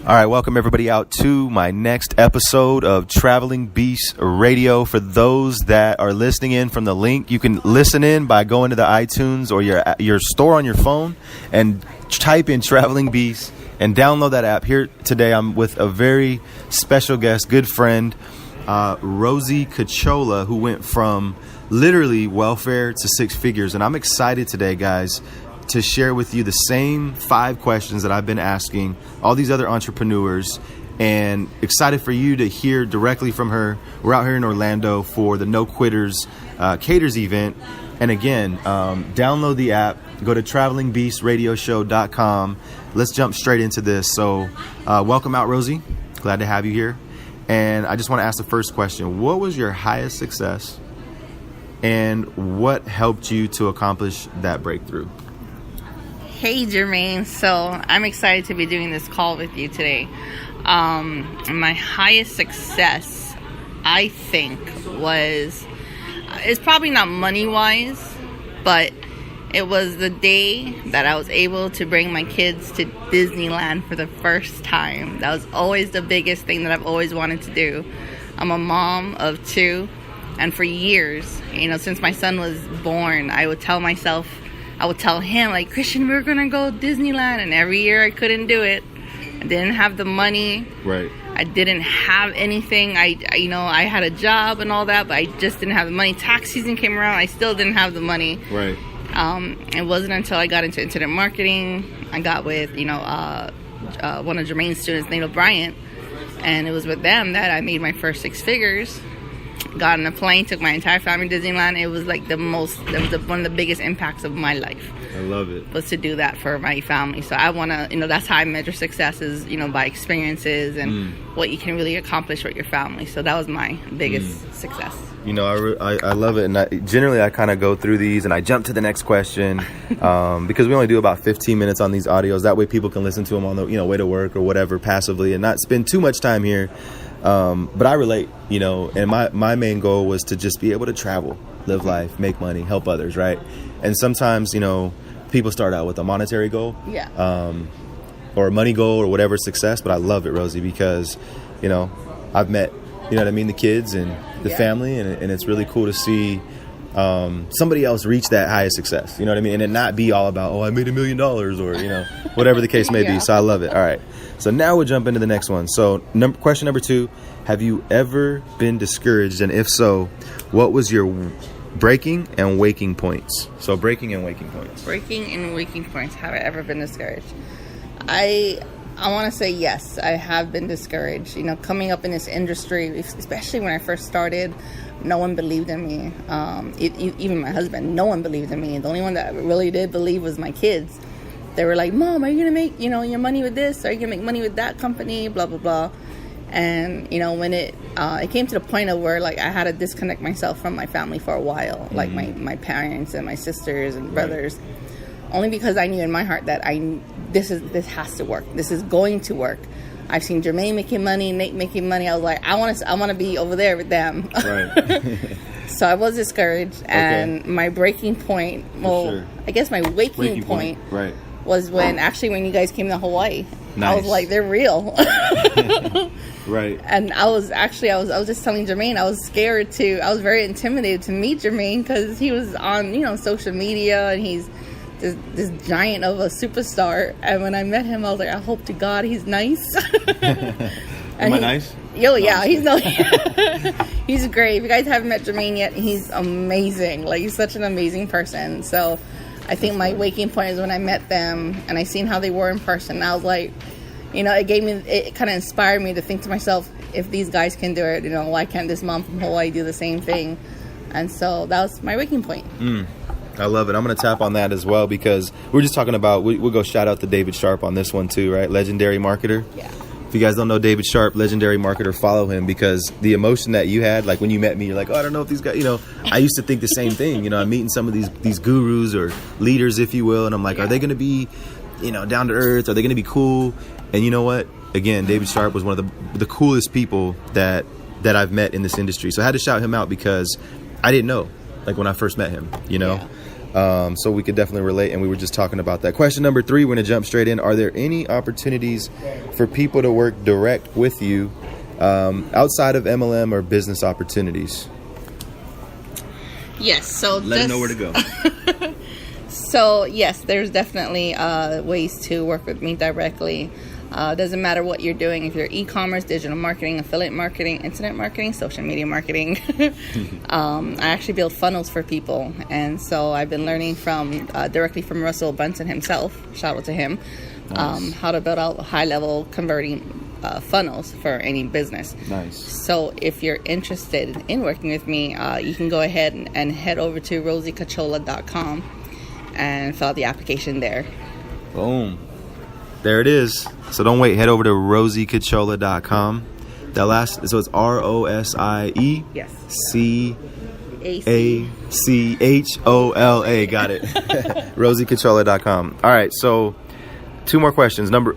All right, welcome everybody out to my next episode of Traveling Beast Radio. For those that are listening in from the link, you can listen in by going to the iTunes or your store on your phone and type in Traveling Beast and download that app. Here today, I'm with a very special guest, good friend, Rosie Cachola, who went from literally welfare to six figures. And I'm excited today, guys, to share with you the same 5 questions that I've been asking all these other entrepreneurs, and excited for you to hear directly from her. We're out here in Orlando for the No Quitters Caters event. And again, download the app, go to travelingbeastradioshow.com. Let's jump straight into this. So welcome out, Rosie. Glad to have you here. And I just want to ask the first question. What was your highest success, and what helped you to accomplish that breakthrough? Hey Jermaine, so I'm excited to be doing this call with you today. My highest success, I think, it's probably not money-wise, but it was the day that I was able to bring my kids to Disneyland for the first time. That was always the biggest thing that I've always wanted to do. I'm a mom of 2, and for years, since my son was born, I would tell him, like, Christian, we're going to go Disneyland. And every year I couldn't do it. I didn't have the money. Right. I didn't have anything. I had a job and all that, but I just didn't have the money. Tax season came around. I still didn't have the money. Right. It wasn't until I got into internet marketing, I got with, one of Jermaine's students named Bryant. And it was with them that I made my first 6 figures. Got on a plane, took my entire family to Disneyland. It was like one of the biggest impacts of my life. I love it. Was to do that for my family. So I want to, that's how I measure success is, by experiences and what you can really accomplish with your family. So that was my biggest success. I love it. And generally I kind of go through these and I jump to the next question because we only do about 15 minutes on these audios. That way people can listen to them on the, way to work or whatever passively and not spend too much time here. But I relate, and my main goal was to just be able to travel, live life, make money, help others, right? And sometimes, people start out with a monetary goal, or a money goal or whatever success. But I love it, Rosie, because, I've met, the kids and the family, and it's really cool to see somebody else reach that highest success, and it not be all about, I made $1 million or, whatever the case may be. So I love it. All right. So now we'll jump into the next one. So question number 2, have you ever been discouraged? And if so, what was your breaking and waking points? So breaking and waking points. Breaking and waking points. Have I ever been discouraged? I want to say yes, I have been discouraged. Coming up in this industry, especially when I first started, no one believed in me. Even my husband, no one believed in me. The only one that really did believe was my kids. They were like, Mom, are you going to make, your money with this? Are you going to make money with that company? Blah, blah, blah. And, when it came to the point of where, like, I had to disconnect myself from my family for a while, like my parents and my sisters and brothers, only because I knew in my heart that this has to work. This is going to work. I've seen Jermaine making money, Nate making money. I was like, I want to be over there with them. Right. So I was discouraged. And my breaking point, I guess my waking point. Right. Was when you guys came to Hawaii. Nice. I was like, they're real. Right. And I was just telling Jermaine, I was very intimidated to meet Jermaine because he was on, social media, and he's this giant of a superstar. And when I met him, I was like, I hope to God he's nice. Am I nice? Yeah, he's he's great. If you guys haven't met Jermaine yet, he's amazing. Like, he's such an amazing person. So I think my waking point is when I met them and I seen how they were in person. I was like, it kind of inspired me to think to myself, if these guys can do it, why can't this mom from Hawaii do the same thing? And so that was my waking point. I love it. I'm going to tap on that as well, because we're just talking about, we'll go shout out to David Sharp on this one too, right? Legendary marketer. Yeah. If you guys don't know David Sharp, legendary marketer, follow him, because the emotion that you had, like when you met me, you're like, I don't know if these guys, I used to think the same thing. I'm meeting some of these gurus or leaders, if you will, and I'm like, are they going to be, down to earth? Are they going to be cool? And you know what? Again, David Sharp was one of the coolest people that I've met in this industry. So I had to shout him out because I didn't know, like when I first met him, So we could definitely relate, and we were just talking about that. Question number 3, we're going to jump straight in. Are there any opportunities for people to work direct with you outside of MLM or business opportunities? Yes. So let them know where to go. So yes, there's definitely ways to work with me directly. Doesn't matter what you're doing. If you're e-commerce, digital marketing, affiliate marketing, internet marketing, social media marketing. I actually build funnels for people. And so I've been learning from directly from Russell Brunson himself. Shout out to him. Nice. How to build out high-level converting funnels for any business. Nice. So if you're interested in working with me, you can go ahead and head over to rosiecachola.com and fill out the application there. Boom. There it is. So don't wait. Head over to rosiecachola.com. That last, so it's ROSIE. Yes. CACHOLA. Got it. rosiecachola.com. All right. So 2 more questions. Number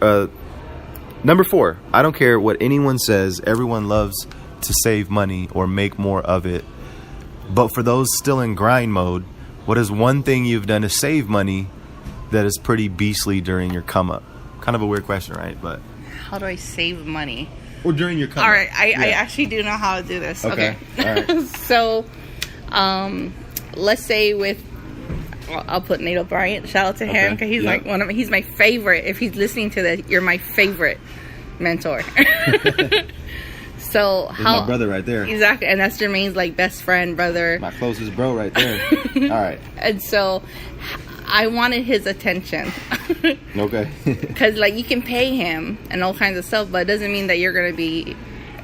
4. I don't care what anyone says. Everyone loves to save money or make more of it. But for those still in grind mode, what is one thing you've done to save money that is pretty beastly during your come up? Kind of a weird question, right? But how do I save money? Or during your come up. All right, I actually do know how to do this. Okay. All right. So, let's say I'll put Nate O'Brien. Shout out to him because he's like he's my favorite. If he's listening to this, you're my favorite mentor. So he's my brother right there. Exactly, and that's Jermaine's like best friend, brother. My closest bro right there. All right. And so I wanted his attention. Okay. Because like you can pay him and all kinds of stuff, but it doesn't mean that you're going to be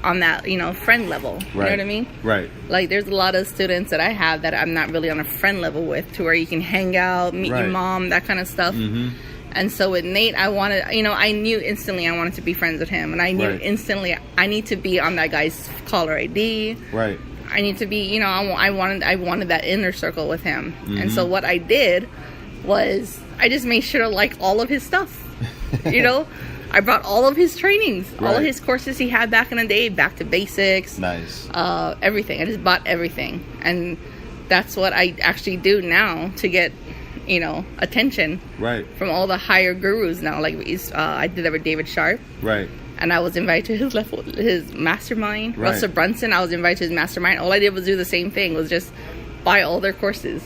on that, friend level. You know what I mean? Right. Like there's a lot of students that I have that I'm not really on a friend level with, to where you can hang out, meet your mom, that kind of stuff. Mm-hmm. And so with Nate, I wanted, I knew instantly I wanted to be friends with him. And I knew instantly I need to be on that guy's caller ID. Right. I need to be, I wanted that inner circle with him. Mm-hmm. And so what I did was I just made sure to like all of his stuff. I brought all of his trainings, all of his courses he had back in the day, back to basics. Nice. Everything. I just bought everything. And that's what I actually do now to get, attention from all the higher gurus now. Like I did that with David Sharp. Right. And I was invited to his mastermind. Right. Russell Brunson, I was invited to his mastermind. All I did was do the same thing, was just buy all their courses.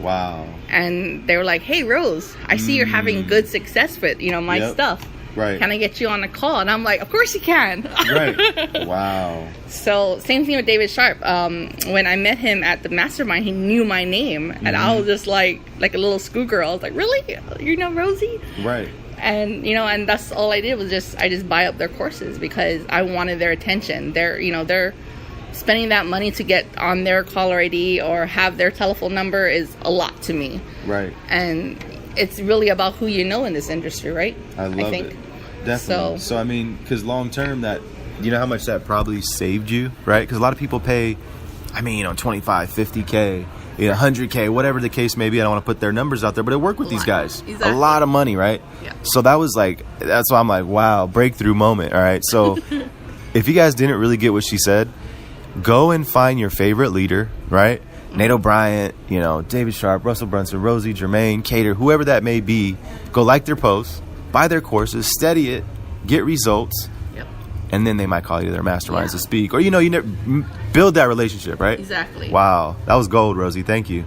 Wow. And they were like, hey, Rose, I see you're having good success with, my stuff. Right. Can I get you on a call? And I'm like, of course you can. Right. Wow. So same thing with David Sharp. When I met him at the mastermind, he knew my name. And I was just like a little schoolgirl. I was like, really? You know Rosie? Right. And, and that's all I did was I just buy up their courses because I wanted their attention. They're spending that money to get on their caller ID or have their telephone number is a lot to me. Right. And it's really about who you know in this industry, right? I think. It. Definitely. So I mean, because long term, that how much that probably saved you, right? Because a lot of people pay, 25, 50K, 100K, whatever the case may be. I don't want to put their numbers out there, but it worked with these guys. Exactly. A lot of money, right? Yeah. So that was that's why I'm like, wow, breakthrough moment. All right. So if you guys didn't really get what she said, go and find your favorite leader, right? Nate O'Brien, David Sharp, Russell Brunson, Rosie, Jermaine, Cater, whoever that may be. Go like their posts, buy their courses, study it, get results, and then they might call you to their masterminds to speak. Or, build that relationship, right? Exactly. Wow. That was gold, Rosie. Thank you.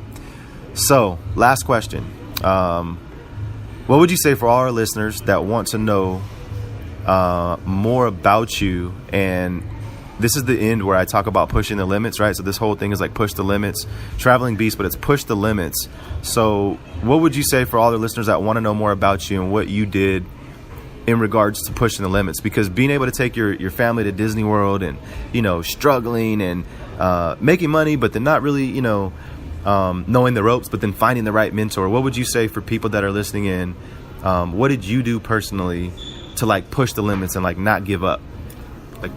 So, last question. What would you say for all our listeners that want to know more about you? And this is the end where I talk about pushing the limits, right? So this whole thing is like push the limits, traveling beast, but it's push the limits. So what would you say for all the listeners that want to know more about you and what you did in regards to pushing the limits? Because being able to take your family to Disney World and, struggling and making money, but then not really, knowing the ropes, but then finding the right mentor. What would you say for people that are listening in? What did you do personally to push the limits and not give up?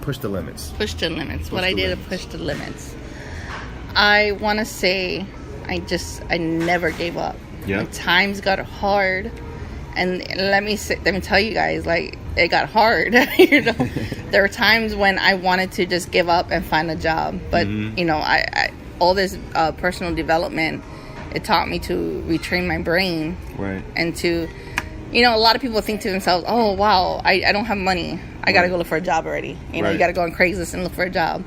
Push the limits. Push the limits. What I did to push the limits. I want to say I never gave up. Yeah. Times got hard. And let me tell you guys, it got hard. There were times when I wanted to just give up and find a job. But, I all this personal development It taught me to retrain my brain. Right. And to, you know, a lot of people think to themselves, oh, wow, I don't have money. I got to go look for a job already. You know, you got to go on Craigslist and look for a job.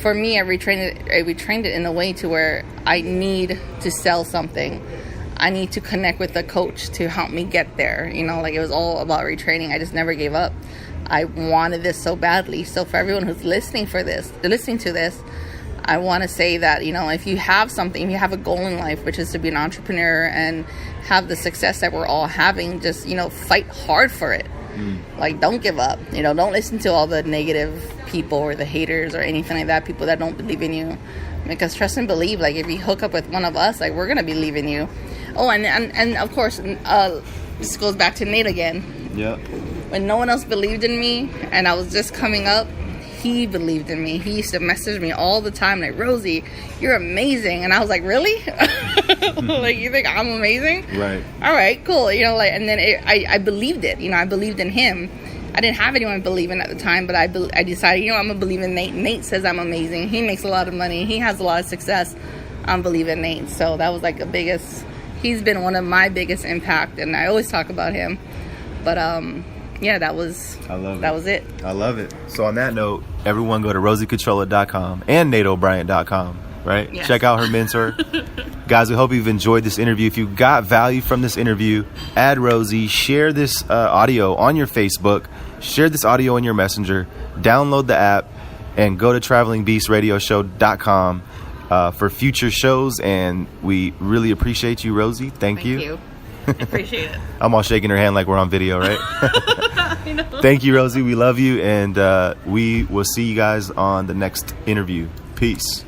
For me, I retrained it in a way to where I need to sell something. I need to connect with a coach to help me get there. You know, like it was all about retraining. I just never gave up. I wanted this so badly. So for everyone who's listening to this, I want to say that, you know, if you have something, if you have a goal in life, which is to be an entrepreneur and have the success that we're all having, just, you know, fight hard for it. Like, don't give up. You know, don't listen to all the negative people or the haters or anything like that, people that don't believe in you. Because trust and believe, like, if you hook up with one of us, like, we're going to believe in you. Oh, and of course, this goes back to Nate again. Yeah. When no one else believed in me and I was just coming up, he believed in me. He used to message me all the time, like, Rosie, you're amazing. And I was like, really? Like, you think I'm amazing? Right. All right, cool. You know, like, and then I believed it. You know, I believed in him. I didn't have anyone believing at the time, but I decided, you know, I'm going to believe in Nate. Nate says I'm amazing. He makes a lot of money. He has a lot of success. I'm believing Nate. So that was like he's been one of my biggest impact, and I always talk about him. But, yeah, that was it. I love it. So on that note, everyone go to rosiecachola.com and nateo'brien.com, right? Yes. Check out her mentor. Guys, we hope you've enjoyed this interview. If you got value from this interview, add Rosie, share this audio on your Facebook, share this audio in your Messenger, download the app, and go to travelingbeastradioshow.com for future shows. And we really appreciate you, Rosie. Thank you. I appreciate it. I'm all shaking her hand like we're on video, right? I know. Thank you, Rosie. We love you, and we will see you guys on the next interview. Peace.